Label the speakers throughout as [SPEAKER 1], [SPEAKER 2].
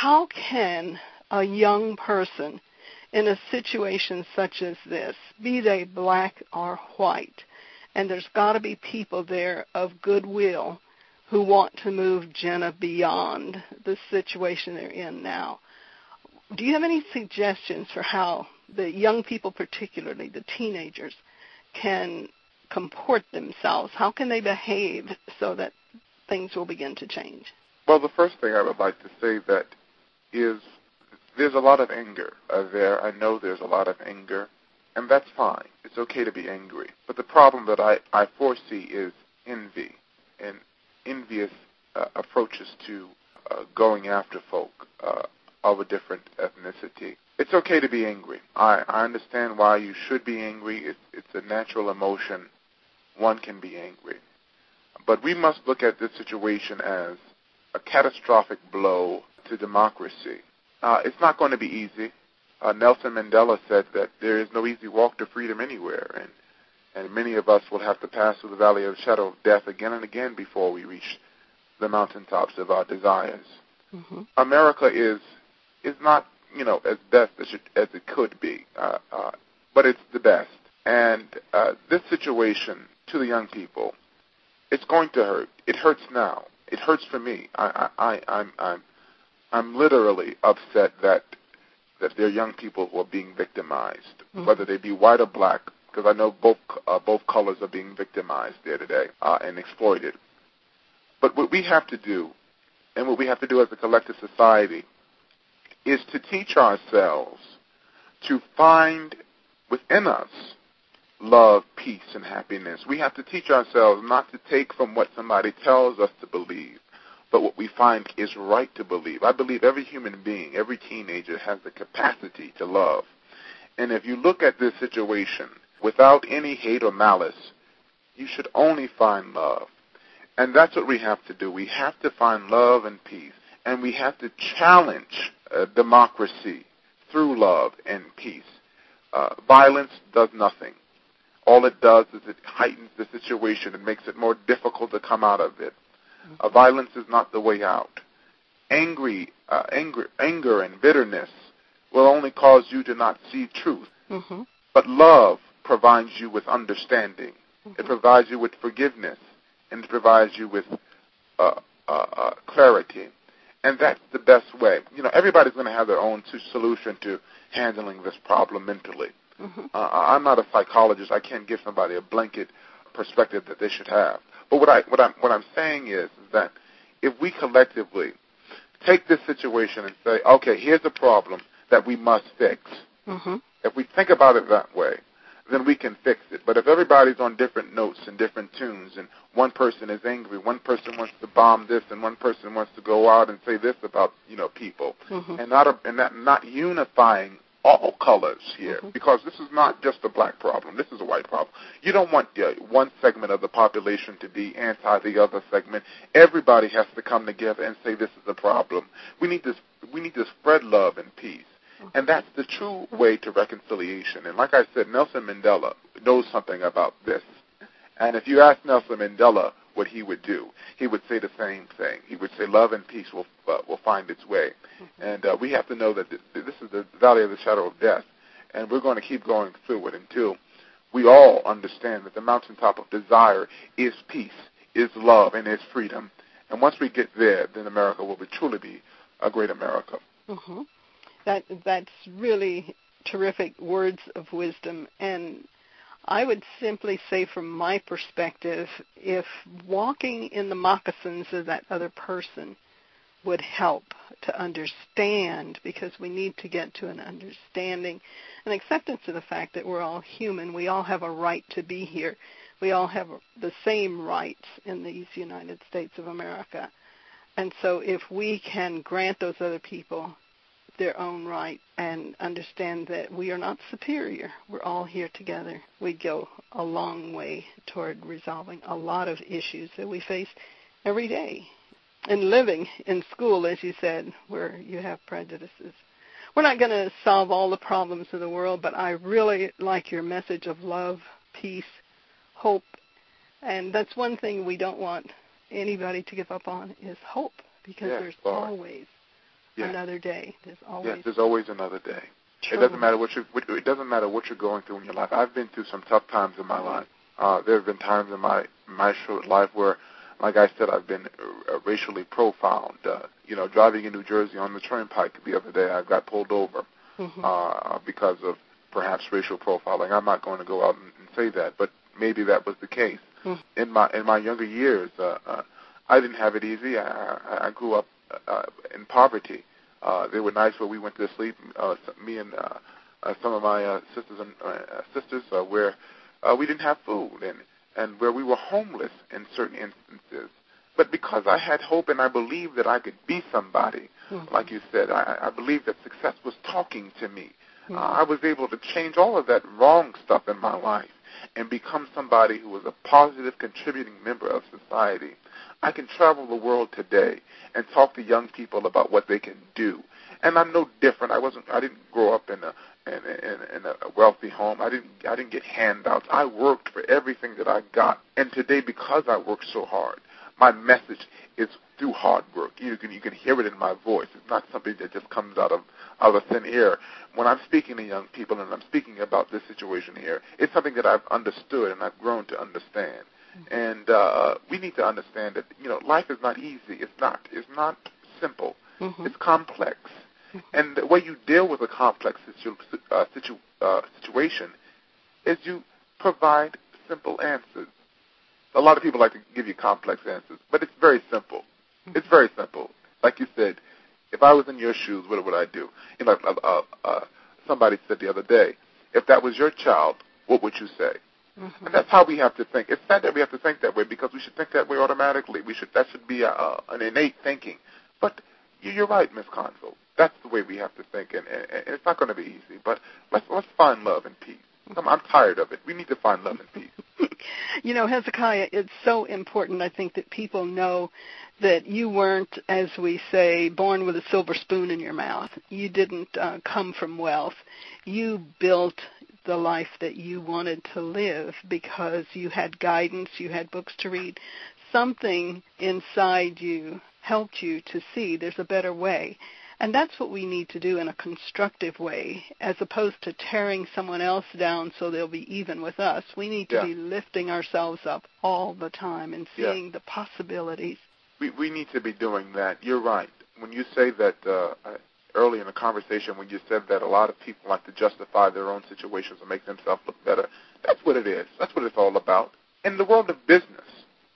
[SPEAKER 1] how can a young person in a situation such as this, be they black or white, and there's got to be people there of goodwill who want to move Jena beyond the situation they're in now. Do you have any suggestions for how the young people, particularly the teenagers, can comport themselves? How can they behave so that things will begin to change?
[SPEAKER 2] Well, the first thing I would like to say that is there's a lot of anger there. I know there's a lot of anger, and that's fine. It's okay to be angry. But the problem that I foresee is envy and envious approaches to going after folk of a different ethnicity. It's okay to be angry. I understand why you should be angry. It's a natural emotion. One can be angry. But we must look at this situation as a catastrophic blow to democracy. It's not going to be easy. Nelson Mandela said that there is no easy walk to freedom anywhere, and many of us will have to pass through the valley of the shadow of death again and again before we reach the mountaintops of our desires. Mm-hmm. America is not, as best as it could be, but it's the best. And this situation to the young people, it's going to hurt. It hurts now. It hurts for me. I'm literally upset that there are young people who are being victimized, mm-hmm. whether they be white or black, because I know both colors are being victimized there today and exploited. But what we have to do, and what we have to do as a collective society, is to teach ourselves to find within us love, peace, and happiness. We have to teach ourselves not to take from what somebody tells us to believe, but what we find is right to believe. I believe every human being, every teenager has the capacity to love. And if you look at this situation without any hate or malice, you should only find love. And that's what we have to do. We have to find love and peace. And we have to challenge democracy through love and peace. Violence does nothing. All it does is it heightens the situation and makes it more difficult to come out of it. Violence is not the way out. Anger and bitterness will only cause you to not see truth. Mm-hmm. But love provides you with understanding. Mm-hmm. It provides you with forgiveness, and it provides you with clarity. And that's the best way. Everybody's going to have their own solution to handling this problem mentally. Mm-hmm. I'm not a psychologist. I can't give somebody a blanket perspective that they should have. But what I'm saying is that if we collectively take this situation and say, okay, here's a problem that we must fix. Mm-hmm. If we think about it that way, then we can fix it. But if everybody's on different notes and different tunes, and one person is angry, one person wants to bomb this, and one person wants to go out and say this about people, mm-hmm. and not unifying all colors here, mm-hmm. because this is not just a black problem. This is a white problem. You don't want one segment of the population to be anti the other segment. Everybody has to come together and say this is a problem. We need to spread love and peace. Mm-hmm. And that's the true way to reconciliation. And like I said, Nelson Mandela knows something about this. And if you ask Nelson Mandela what he would do, he would say the same thing. He would say love and peace will find its way. Mm-hmm. And we have to know that this is the valley of the shadow of death, and we're going to keep going through it until we all understand that the mountaintop of desire is peace, is love, and is freedom. And once we get there, then America will truly be a great America.
[SPEAKER 1] Mm-hmm. That's really terrific words of wisdom. And I would simply say from my perspective, if walking in the moccasins of that other person would help to understand, because we need to get to an understanding, an acceptance of the fact that we're all human. We all have a right to be here. We all have the same rights in these United States of America. And so if we can grant those other people their own right and understand that we are not superior, we're all here together, we'd go a long way toward resolving a lot of issues that we face every day. And living in school, as you said, where you have prejudices. We're not going to solve all the problems of the world, but I really like your message of love, peace, hope. And that's one thing we don't want anybody to give up on is hope, because there's always another day. There's always.
[SPEAKER 2] Yes, there's always another day.
[SPEAKER 1] True.
[SPEAKER 2] It doesn't matter what you're going through in your life. I've been through some tough times in my life. There have been times in my short life where, like I said, I've been racially profiled. Driving in New Jersey on the turnpike the other day, I got pulled over because of perhaps racial profiling. I'm not going to go out and say that, but maybe that was the case. In my younger years, I didn't have it easy. I grew up in poverty. There were nights where we went to sleep, me and some of my sisters, where we didn't have food and where we were homeless in certain instances. But because I had hope and I believed that I could be somebody, like you said, I believed that success was talking to me. I was able to change all of that wrong stuff in my life and become somebody who was a positive, contributing member of society. I can travel the world today and talk to young people about what they can do. And I'm no different. I didn't grow up in a wealthy home. I didn't get handouts. I worked for everything that I got. And today, because I worked so hard, my message is through hard work. You can hear it in my voice. It's not something that just comes out of thin air. When I'm speaking to young people and I'm speaking about this situation here, it's something that I've understood and I've grown to understand. And we need to understand that life is not easy. It's not simple. It's complex. And the way you deal with a complex situation is you provide simple answers. A lot of people like to give you complex answers, but it's very simple. It's very simple. Like you said, if I was in your shoes, what would I do? Somebody said the other day, if that was your child, what would you say? And that's how we have to think. It's sad that we have to think that way because we should think that way automatically. That should be an innate thinking. But you're right, Ms. Condrill. That's the way we have to think, and it's not going to be easy. But let's find love and peace. I'm tired of it. We need to find love and peace.
[SPEAKER 1] Hezekiah, it's so important, I think, that people know that you weren't, as we say, born with a silver spoon in your mouth. You didn't come from wealth. You built the life that you wanted to live because you had guidance, you had books to read. Something inside you helped you to see there's a better way. And that's what we need to do in a constructive way, as opposed to tearing someone else down so they'll be even with us. We need to be lifting ourselves up all the time and seeing the possibilities.
[SPEAKER 2] We need to be doing that. You're right. When you say that early in the conversation, when you said that a lot of people like to justify their own situations and make themselves look better, that's what it is. That's what it's all about. In the world of business,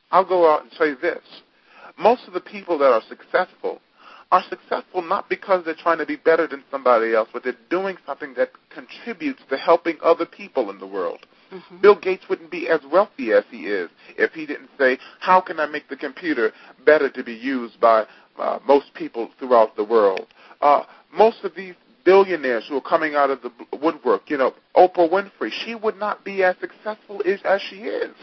[SPEAKER 2] I'll go out and say this. Most of the people that are successful not because they're trying to be better than somebody else, but they're doing something that contributes to helping other people in the world. Bill Gates wouldn't be as wealthy as he is if he didn't say, how can I make the computer better to be used by most people throughout the world? Most of these billionaires who are coming out of the woodwork, Oprah Winfrey, she would not be as successful as she is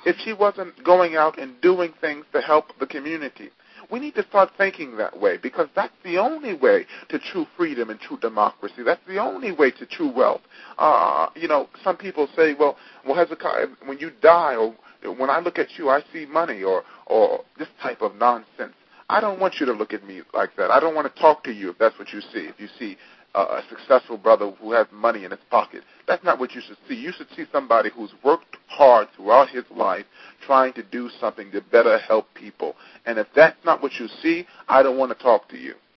[SPEAKER 2] if she wasn't going out and doing things to help the community. We need to start thinking that way because that's the only way to true freedom and true democracy. That's the only way to true wealth. Some people say, well, Hezekiah, when you die or when I look at you, I see money or this type of nonsense. I don't want you to look at me like that. I don't want to talk to you if that's what you see. If you see a successful brother who has money in his pocket, that's not what you should see. You should see somebody who's worked hard throughout his life trying to do something to better help people. And if that's not what you see, I don't want to talk to you.